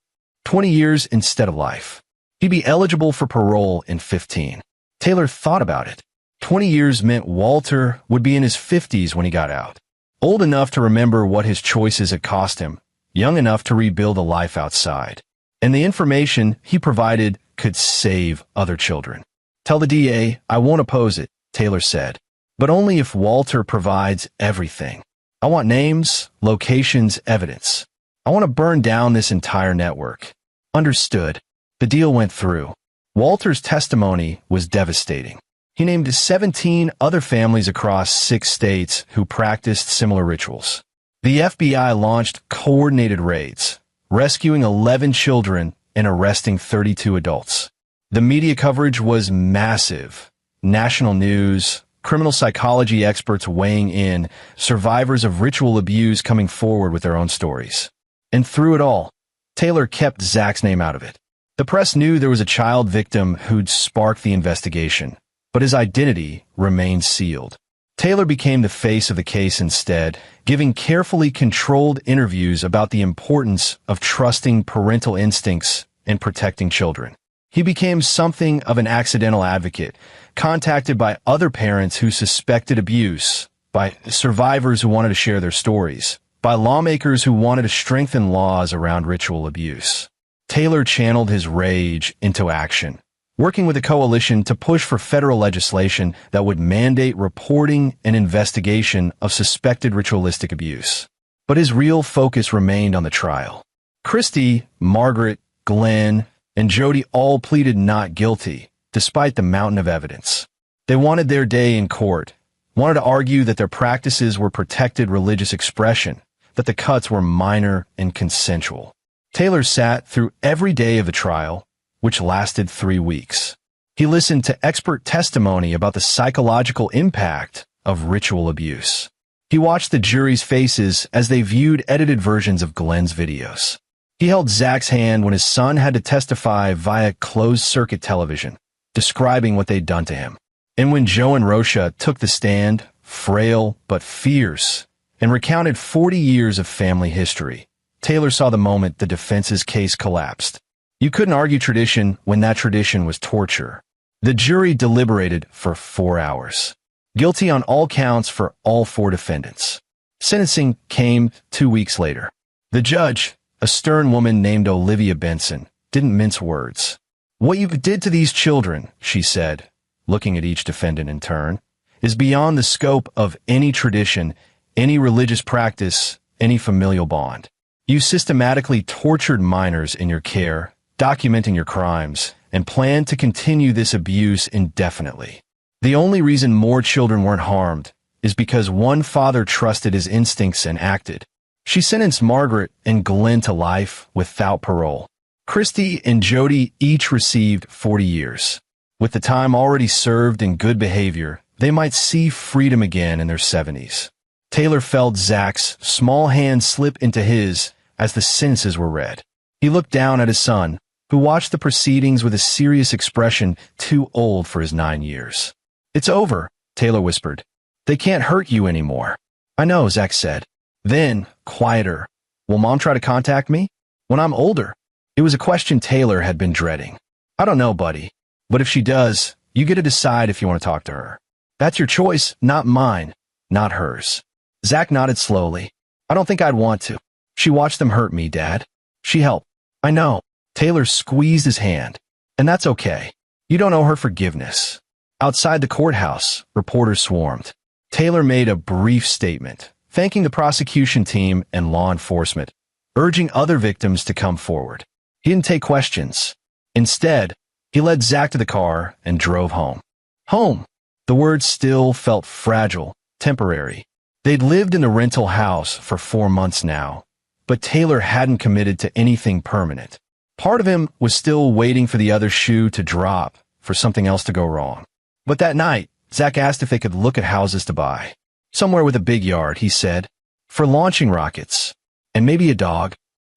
20 years instead of life. He'd be eligible for parole in 15. Taylor thought about it. 20 years meant Walter would be in his 50s when he got out. Old enough to remember what his choices had cost him, young enough to rebuild a life outside. And the information he provided could save other children. Tell the DA I won't oppose it, Taylor said, but only if Walter provides everything. I want names, locations, evidence. I want to burn down this entire network. Understood. The deal went through. Walter's testimony was devastating. He named 17 other families across 6 states who practiced similar rituals. The FBI launched coordinated raids, rescuing 11 children and arresting 32 adults. The media coverage was massive. National news, criminal psychology experts weighing in, survivors of ritual abuse coming forward with their own stories. And through it all, Taylor kept Zach's name out of it. The press knew there was a child victim who'd sparked the investigation, but his identity remained sealed. Taylor became the face of the case instead, giving carefully controlled interviews about the importance of trusting parental instincts and protecting children. He became something of an accidental advocate, contacted by other parents who suspected abuse, by survivors who wanted to share their stories, by lawmakers who wanted to strengthen laws around ritual abuse. Taylor channeled his rage into action, working with a coalition to push for federal legislation that would mandate reporting and investigation of suspected ritualistic abuse. But his real focus remained on the trial. Christy, Margaret, Glenn, and Jody all pleaded not guilty, despite the mountain of evidence. They wanted their day in court, wanted to argue that their practices were protected religious expression, that the cuts were minor and consensual. Taylor sat through every day of the trial, which lasted 3 weeks. He listened to expert testimony about the psychological impact of ritual abuse. He watched the jury's faces as they viewed edited versions of Glenn's videos. He held Zach's hand when his son had to testify via closed-circuit television, describing what they'd done to him. And when Joe and Rosha took the stand, frail but fierce, and recounted 40 years of family history, Taylor saw the moment the defense's case collapsed. You couldn't argue tradition when that tradition was torture. The jury deliberated for 4 hours. Guilty on all counts for all 4 defendants. Sentencing came 2 weeks later. The judge, a stern woman named Olivia Benson, didn't mince words. What you did to these children, she said, looking at each defendant in turn, is beyond the scope of any tradition, any religious practice, any familial bond. You systematically tortured minors in your care, documenting your crimes, and planned to continue this abuse indefinitely. The only reason more children weren't harmed is because one father trusted his instincts and acted. She sentenced Margaret and Glenn to life without parole. Christy and Jody each received 40 years. With the time already served in good behavior, they might see freedom again in their 70s. Taylor felt Zach's small hand slip into his as the sentences were read. He looked down at his son, who watched the proceedings with a serious expression too old for his 9 years. It's over, Taylor whispered. They can't hurt you anymore. I know, Zach said. Then, quieter, will Mom try to contact me? When I'm older? It was a question Taylor had been dreading. I don't know, buddy. But if she does, you get to decide if you want to talk to her. That's your choice, not mine, not hers. Zach nodded slowly. I don't think I'd want to. She watched them hurt me, Dad. She helped. I know. Taylor squeezed his hand. And that's okay. You don't owe her forgiveness. Outside the courthouse, reporters swarmed. Taylor made a brief statement, thanking the prosecution team and law enforcement, urging other victims to come forward. He didn't take questions. Instead, he led Zach to the car and drove home. Home. The word still felt fragile, temporary. They'd lived in the rental house for 4 months now, but Taylor hadn't committed to anything permanent. Part of him was still waiting for the other shoe to drop, for something else to go wrong. But that night, Zach asked if they could look at houses to buy. Somewhere with a big yard, he said, for launching rockets, and maybe a dog.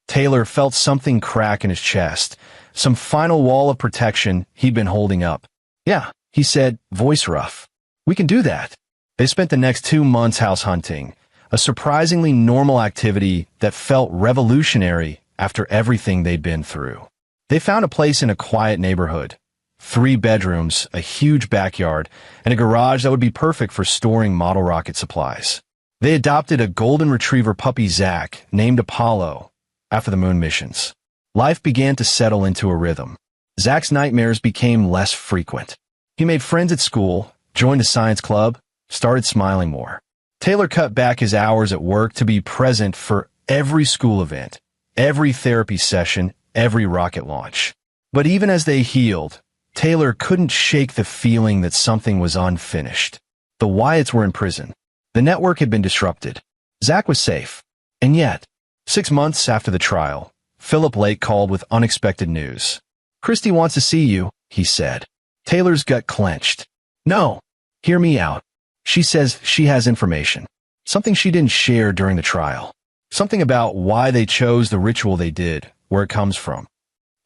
Taylor felt something crack in his chest, some final wall of protection he'd been holding up. Yeah, he said, voice rough. We can do that. They spent the next 2 months house hunting, a surprisingly normal activity that felt revolutionary after everything they'd been through. They found a place in a quiet neighborhood. 3 bedrooms, a huge backyard, and a garage that would be perfect for storing model rocket supplies. They adopted a golden retriever puppy, Zach, named Apollo, after the moon missions. Life began to settle into a rhythm. Zach's nightmares became less frequent. He made friends at school, joined a science club, started smiling more. Taylor cut back his hours at work to be present for every school event, every therapy session, every rocket launch. But even as they healed, Taylor couldn't shake the feeling that something was unfinished. The Wyatts were in prison. The network had been disrupted. Zach was safe. And yet, 6 months after the trial, Philip Lake called with unexpected news. "Christy wants to see you," he said. Taylor's gut clenched. "No, hear me out. She says she has information. Something she didn't share during the trial. Something about why they chose the ritual they did, where it comes from."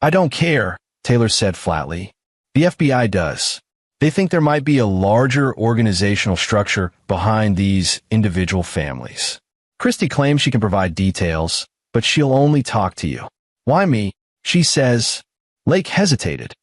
"I don't care," Taylor said flatly. "The FBI does. They think there might be a larger organizational structure behind these individual families. Christy claims she can provide details, but she'll only talk to you." "Why me?" She says. Lake hesitated.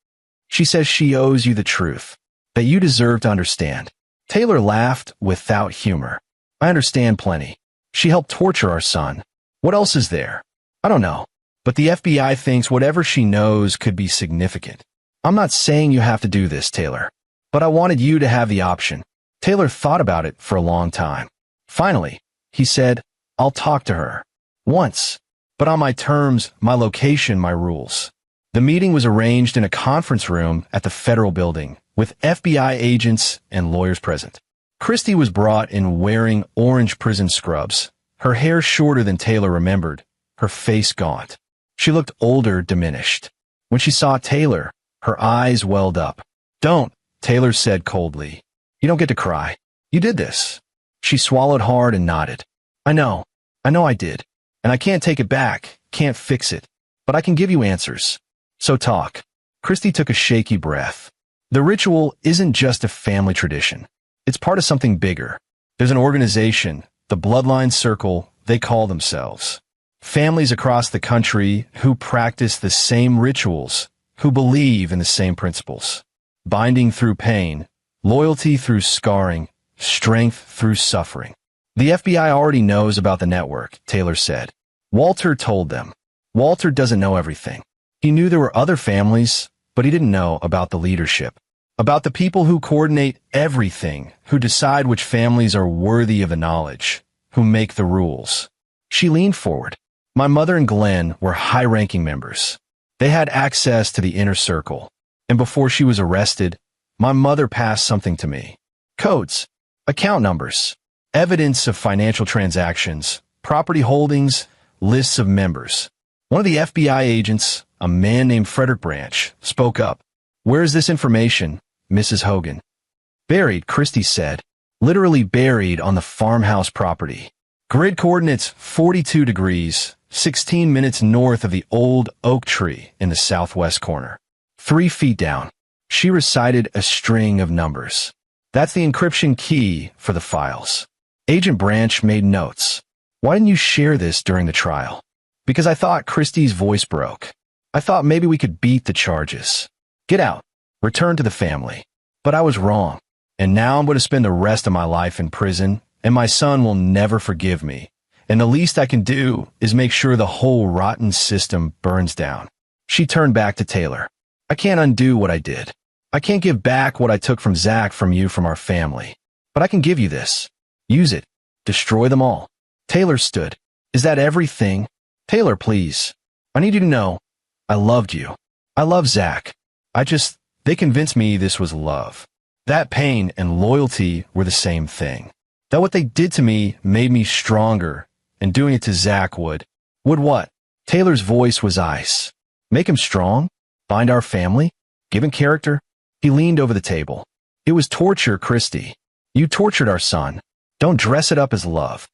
"She says she owes you the truth, that you deserve to understand." Taylor laughed without humor. "I understand plenty. She helped torture our son. What else is there? I don't know. But the FBI thinks whatever she knows could be significant. I'm not saying you have to do this, Taylor. But I wanted you to have the option." Taylor thought about it for a long time. Finally, he said, "I'll talk to her. Once. But on my terms, my location, my rules." The meeting was arranged in a conference room at the federal building, with FBI agents and lawyers present. Christy was brought in wearing orange prison scrubs, her hair shorter than Taylor remembered, her face gaunt. She looked older, diminished. When she saw Taylor, her eyes welled up. "Don't," Taylor said coldly. "You don't get to cry. You did this." She swallowed hard and nodded. I know I did. And I can't take it back, can't fix it. But I can give you answers. So talk." Christy took a shaky breath. "The ritual isn't just a family tradition. It's part of something bigger. There's an organization, the Bloodline Circle, they call themselves. Families across the country who practice the same rituals, who believe in the same principles. Binding through pain, loyalty through scarring, strength through suffering. The FBI already knows about the network," Taylor said. "Walter told them. Walter doesn't know everything. He knew there were other families, but he didn't know about the leadership. About the people who coordinate everything, who decide which families are worthy of the knowledge, who make the rules." She leaned forward. "My mother and Glenn were high-ranking members. They had access to the inner circle. And before she was arrested, my mother passed something to me. Codes, account numbers, evidence of financial transactions, property holdings, lists of members. One of the FBI agents, a man named Frederick Branch, spoke up. "Where is this information, Mrs. Hogan?" "Buried," Christy said. "Literally buried on the farmhouse property. Grid coordinates 42 degrees, 16 minutes north of the old oak tree in the southwest corner. 3 feet down." She recited a string of numbers. "That's the encryption key for the files." Agent Branch made notes. "Why didn't you share this during the trial?" "Because I thought," Christie's voice broke. "I thought maybe we could beat the charges. Get out. Return to the family. But I was wrong. And now I'm going to spend the rest of my life in prison, and my son will never forgive me. And the least I can do is make sure the whole rotten system burns down." She turned back to Taylor. "I can't undo what I did. I can't give back what I took from Zach, from you, from our family. But I can give you this. Use it. Destroy them all." Taylor stood. "Is that everything?" "Taylor, please. I need you to know. I loved you. I love Zach. They convinced me this was love. That pain and loyalty were the same thing. That what they did to me made me stronger, and doing it to Zach would what?" Taylor's voice was ice. "Make him strong? Bind our family? Give him character?" He leaned over the table. "It was torture, Christy. You tortured our son. Don't dress it up as love."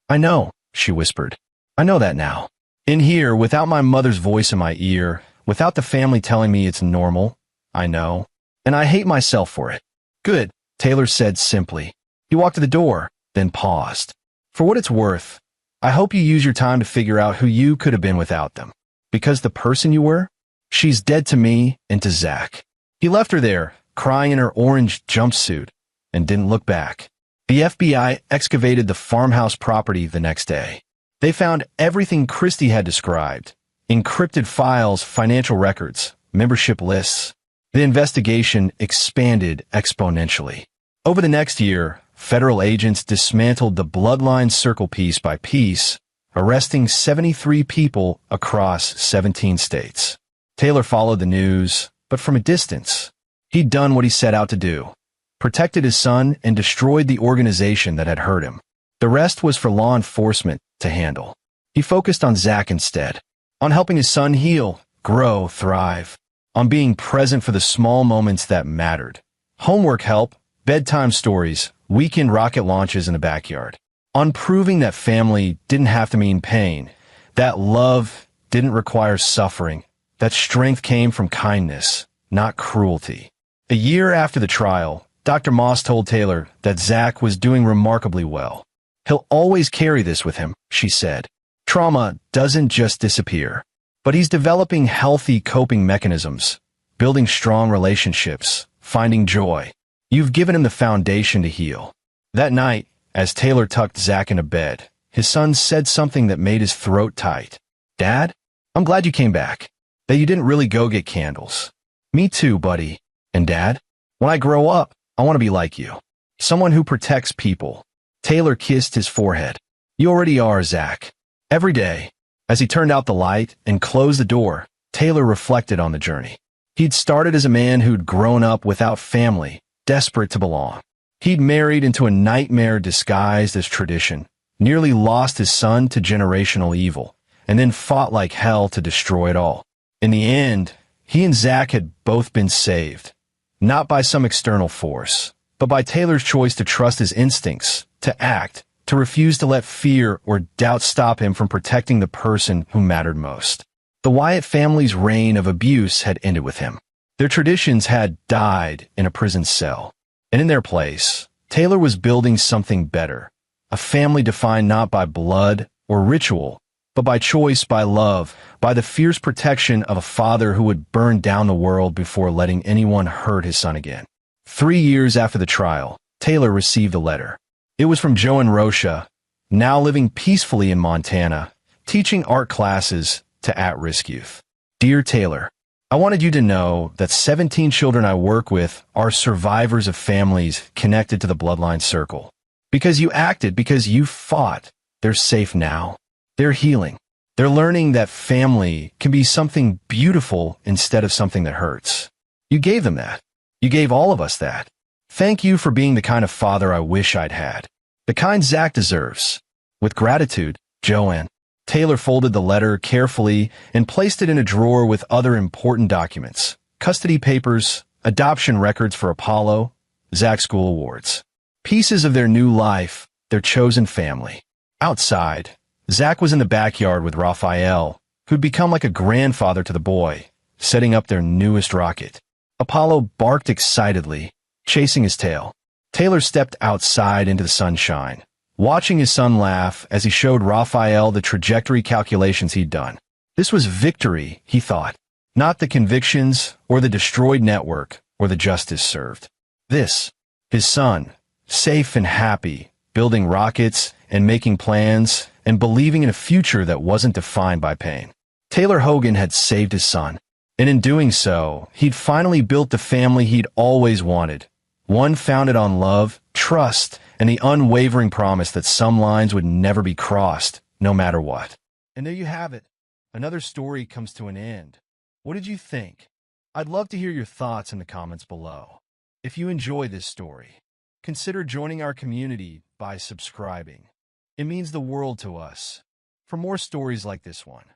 "I know," she whispered. "I know that now. In here, without my mother's voice in my ear, without the family telling me it's normal, I know. And I hate myself for it." "Good," Taylor said simply. He walked to the door, then paused. "For what it's worth, I hope you use your time to figure out who you could have been without them. Because the person you were? She's dead to me and to Zach. He left her there, crying in her orange jumpsuit, and didn't look back. The FBI excavated the farmhouse property the next day. They found everything Christie had described: encrypted files, financial records, membership lists. The investigation expanded exponentially. Over the next year, federal agents dismantled the bloodline circle piece by piece, arresting 73 people across 17 states. Taylor followed the news, but from a distance. He'd done what he set out to do: protected his son and destroyed the organization that had hurt him. The rest was for law enforcement to handle. He focused on Zach instead, on helping his son heal, grow, thrive, on being present for the small moments that mattered. Homework help, bedtime stories, weekend rocket launches in the backyard. On proving that family didn't have to mean pain, that love didn't require suffering, that strength came from kindness, not cruelty. A year after the trial, Dr. Moss told Taylor that Zach was doing remarkably well. "He'll always carry this with him," she said. "Trauma doesn't just disappear, but he's developing healthy coping mechanisms, building strong relationships, finding joy. You've given him the foundation to heal." That night, as Taylor tucked Zach into bed, his son said something that made his throat tight. "Dad, I'm glad you came back. That you didn't really go get candles." "Me too, buddy. And Dad, when I grow up, I want to be like you. Someone who protects people." Taylor kissed his forehead. "You already are, Zach." Every day, as he turned out the light and closed the door, Taylor reflected on the journey. He'd started as a man who'd grown up without family, desperate to belong. He'd married into a nightmare disguised as tradition, nearly lost his son to generational evil, and then fought like hell to destroy it all. In the end, he and Zach had both been saved, not by some external force, but by Taylor's choice to trust his instincts, to act, to refuse to let fear or doubt stop him from protecting the person who mattered most. The Wyatt family's reign of abuse had ended with him. Their traditions had died in a prison cell. And in their place, Taylor was building something better, a family defined not by blood or ritual, but by choice, by love, by the fierce protection of a father who would burn down the world before letting anyone hurt his son again. 3 years after the trial, Taylor received a letter. It was from Joe and Rosha, now living peacefully in Montana, teaching art classes to at-risk youth. "Dear Taylor, I wanted you to know that 17 children I work with are survivors of families connected to the bloodline circle. Because you acted, because you fought, they're safe now. They're healing. They're learning that family can be something beautiful instead of something that hurts. You gave them that. You gave all of us that. Thank you for being the kind of father I wish I'd had. The kind Zach deserves. With gratitude, Joanne." Taylor folded the letter carefully and placed it in a drawer with other important documents: custody papers, adoption records for Apollo, Zach's school awards. Pieces of their new life, their chosen family. Outside, Zach was in the backyard with Raphael, who'd become like a grandfather to the boy, setting up their newest rocket. Apollo barked excitedly, chasing his tail. Taylor stepped outside into the sunshine, watching his son laugh as he showed Raphael the trajectory calculations he'd done. This was victory, he thought, not the convictions or the destroyed network or the justice served. This, his son, safe and happy, building rockets and making plans and believing in a future that wasn't defined by pain. Taylor Hogan had saved his son, and in doing so, he'd finally built the family he'd always wanted. One founded on love, trust, and the unwavering promise that some lines would never be crossed, no matter what. And there you have it. Another story comes to an end. What did you think? I'd love to hear your thoughts in the comments below. If you enjoy this story, consider joining our community by subscribing. It means the world to us. For more stories like this one,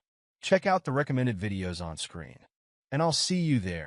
check out the recommended videos on screen. And I'll see you there.